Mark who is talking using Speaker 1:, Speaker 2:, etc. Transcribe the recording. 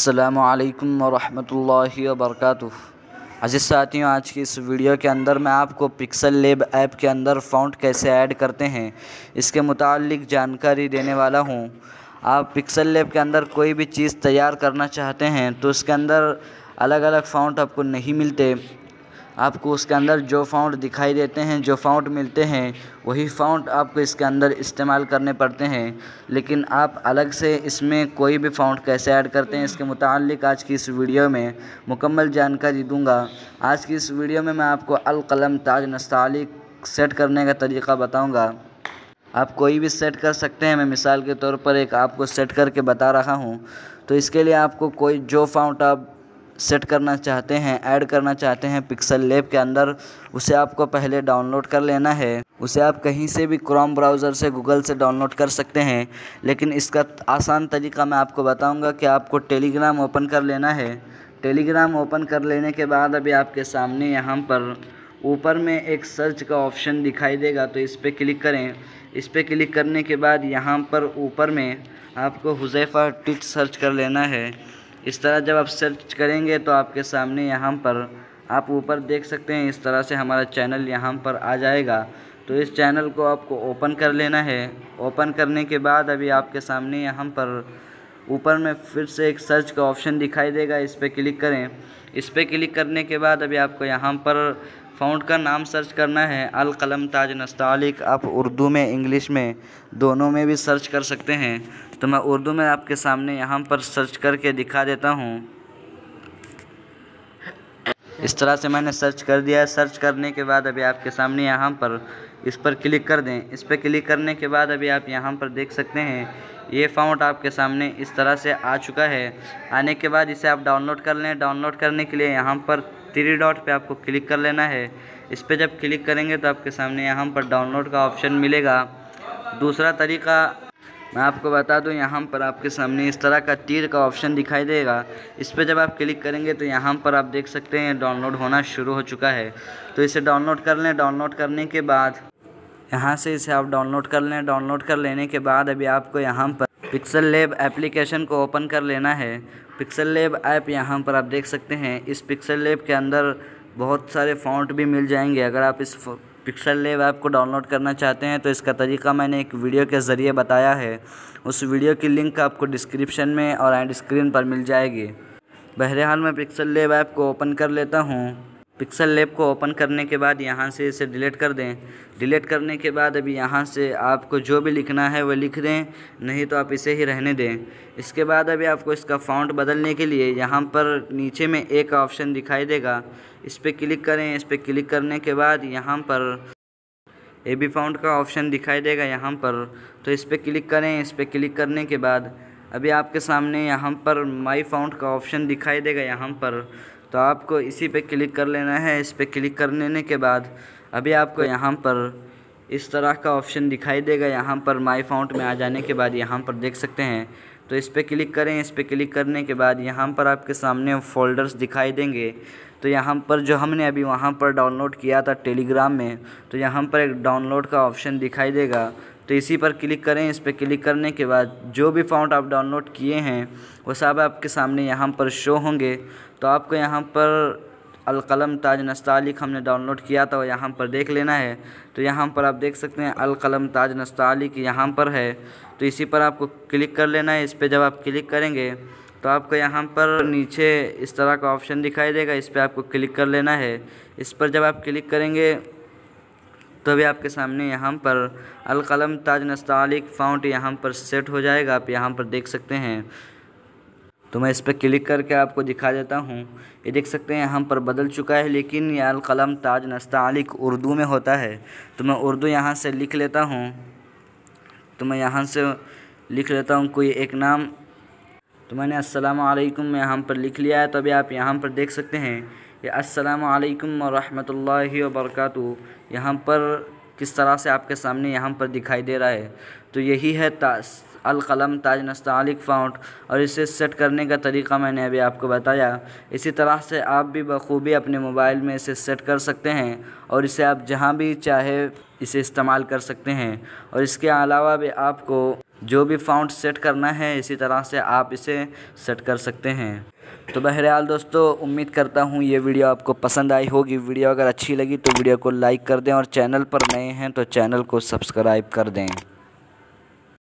Speaker 1: अस्सलामुअलैकुम वरहमतुल्लाहि वबरकातुह। अज़ीज़ साथियों, आज की इस वीडियो के अंदर मैं आपको पिक्सल लैब ऐप के अंदर फ़ॉन्ट कैसे ऐड करते हैं इसके मुतालिक जानकारी देने वाला हूं। आप पिक्सल लैब के अंदर कोई भी चीज़ तैयार करना चाहते हैं तो उसके अंदर अलग अलग फ़ॉन्ट आपको नहीं मिलते। आपको उसके अंदर जो फ़ॉन्ट दिखाई देते हैं, जो फ़ॉन्ट मिलते हैं, वही फ़ॉन्ट आपको इसके अंदर इस्तेमाल करने पड़ते हैं। लेकिन आप अलग से इसमें कोई भी फ़ॉन्ट कैसे ऐड करते हैं इसके मुतालिक आज की इस वीडियो में मुकम्मल जानकारी दूंगा। आज की इस वीडियो में मैं आपको अल कलम ताज नस्तालिक सेट करने का तरीक़ा बताऊँगा। आप कोई भी सेट कर सकते हैं। मैं मिसाल के तौर पर एक आपको सेट करके बता रहा हूँ। तो इसके लिए आपको कोई जो फ़ॉन्ट आप सेट करना चाहते हैं, ऐड करना चाहते हैं पिक्सल लैब के अंदर, उसे आपको पहले डाउनलोड कर लेना है। उसे आप कहीं से भी क्रोम ब्राउज़र से, गूगल से डाउनलोड कर सकते हैं। लेकिन इसका आसान तरीका मैं आपको बताऊंगा कि आपको टेलीग्राम ओपन कर लेना है। टेलीग्राम ओपन कर लेने के बाद अभी आपके सामने यहाँ पर ऊपर में एक सर्च का ऑप्शन दिखाई देगा, तो इस पर क्लिक करें। इस पर क्लिक करने के बाद यहाँ पर ऊपर में आपको हुज़ैफ़ा टिच सर्च कर लेना है। इस तरह जब आप सर्च करेंगे तो आपके सामने यहाँ पर आप ऊपर देख सकते हैं, इस तरह से हमारा चैनल यहाँ पर आ जाएगा। तो इस चैनल को आपको ओपन कर लेना है। ओपन करने के बाद अभी आपके सामने यहाँ पर ऊपर में फिर से एक सर्च का ऑप्शन दिखाई देगा, इस पर क्लिक करें। इस पर क्लिक करने के बाद अभी आपको यहाँ पर फ़ॉन्ट का नाम सर्च करना है, अल कलम ताज नस्तालिक। आप उर्दू में, इंग्लिश में, दोनों में भी सर्च कर सकते हैं। तो मैं उर्दू में आपके सामने यहाँ पर सर्च करके दिखा देता हूँ। इस तरह से मैंने सर्च कर दिया है। सर्च करने के बाद अभी आपके सामने यहाँ पर इस पर क्लिक कर दें। इस पर क्लिक करने के बाद अभी आप यहाँ पर देख सकते हैं, ये फ़ॉन्ट आपके सामने इस तरह से आ चुका है। आने के बाद इसे आप डाउनलोड कर लें। डाउनलोड करने के लिए यहाँ पर 3 डॉट पे आपको क्लिक कर लेना है। इस पर जब क्लिक करेंगे तो आपके सामने यहाँ पर डाउनलोड का ऑप्शन मिलेगा। दूसरा तरीका मैं आपको बता दूं, यहाँ पर आपके सामने इस तरह का तीर का ऑप्शन दिखाई देगा। इस पर जब आप क्लिक करेंगे तो यहाँ पर आप देख सकते हैं डाउनलोड होना शुरू हो चुका है। तो इसे डाउनलोड कर लें। डाउनलोड करने के बाद यहाँ से इसे आप डाउनलोड कर लें। डाउनलोड कर लेने के बाद अभी आपको यहाँ पर पिक्सल लैब एप्लीकेशन को ओपन कर लेना है। पिक्सल लैब ऐप यहाँ पर आप देख सकते हैं। इस पिक्सल लैब के अंदर बहुत सारे फ़ॉन्ट भी मिल जाएंगे। अगर आप इस पिक्सल लैब ऐप को डाउनलोड करना चाहते हैं तो इसका तरीका मैंने एक वीडियो के ज़रिए बताया है। उस वीडियो की लिंक आपको डिस्क्रिप्शन में और एंड स्क्रीन पर मिल जाएगी। बहरहाल मैं पिक्सल लैब ऐप को ओपन कर लेता हूँ। पिक्सल लैब को ओपन करने के बाद यहाँ से इसे डिलीट कर दें। डिलीट करने के बाद अभी यहाँ से आपको जो भी लिखना है वो लिख दें, नहीं तो आप इसे ही रहने दें। इसके बाद अभी आपको इसका फ़ॉन्ट बदलने के लिए यहाँ पर नीचे में एक ऑप्शन दिखाई देगा, इस पर क्लिक करें। इस पर क्लिक करने के बाद यहाँ पर AB फ़ॉन्ट का ऑप्शन दिखाई देगा यहाँ पर, तो इस पर क्लिक करें। इस पर क्लिक करने के बाद अभी आपके सामने यहाँ पर माई फ़ॉन्ट का ऑप्शन दिखाई देगा यहाँ पर, तो आपको इसी पे क्लिक कर लेना है। इस पर क्लिक कर लेने के बाद अभी आपको यहाँ पर इस तरह का ऑप्शन दिखाई देगा। यहाँ पर माई फ़ॉन्ट में आ जाने के बाद यहाँ पर देख सकते हैं, तो इस पर क्लिक करें। इस पर क्लिक करने के बाद यहाँ पर आपके सामने फ़ोल्डर्स दिखाई देंगे। तो यहाँ पर जो हमने अभी वहाँ पर डाउनलोड किया था टेलीग्राम में, तो यहाँ पर एक डाउनलोड का ऑप्शन दिखाई देगा, तो इसी पर क्लिक करें। इस पर क्लिक करने के बाद जो भी फ़ॉन्ट आप डाउनलोड किए हैं वो सब आपके सामने यहाँ पर शो होंगे। तो आपको यहाँ पर अल कलम ताज नस्तालिक हमने डाउनलोड किया था वो यहाँ पर देख लेना है। तो यहाँ पर आप देख सकते हैं अल कलम ताज नस्तालिक यहाँ पर है, तो इसी पर आपको क्लिक कर लेना है। इस पर जब आप क्लिक करेंगे तो आपको यहाँ पर नीचे इस तरह का ऑप्शन दिखाई देगा, इस पर आपको क्लिक कर लेना है। इस पर जब आप क्लिक करेंगे तो अभी आपके सामने यहाँ पर अल कलम ताज नस्तालिक फ़ॉन्ट यहाँ पर सेट हो जाएगा। आप यहाँ पर देख सकते हैं। तो मैं इस पर क्लिक करके आपको दिखा देता हूँ। ये देख सकते हैं यहाँ पर बदल चुका है, लेकिन ये अल कलम ताज नस्तालिक उर्दू में होता है। तो मैं उर्दू यहाँ से लिख लेता हूँ। तो मैं यहाँ से लिख लेता हूँ कोई एक नाम। तो मैंने अस्सलामु अलैकुम यहाँ पर लिख लिया है। तो अभी आप यहाँ पर देख सकते हैं ये अस्सलामु अलैकुम वरहमतुल्लाहि वबरकातुहू यहाँ पर किस तरह से आपके सामने यहाँ पर दिखाई दे रहा है। तो यही है अल कलम ताज नस्तालिक फ़ॉन्ट, और इसे सेट करने का तरीका मैंने अभी आपको बताया। इसी तरह से आप भी बखूबी अपने मोबाइल में इसे सेट कर सकते हैं और इसे आप जहां भी चाहे इसे इस्तेमाल कर सकते हैं। और इसके अलावा भी आपको जो भी फ़ॉन्ट सेट करना है इसी तरह से आप इसे सेट कर सकते हैं। तो बहरहाल दोस्तों, उम्मीद करता हूँ ये वीडियो आपको पसंद आई होगी। वीडियो अगर अच्छी लगी तो वीडियो को लाइक कर दें और चैनल पर नए हैं तो चैनल को सब्सक्राइब कर दें।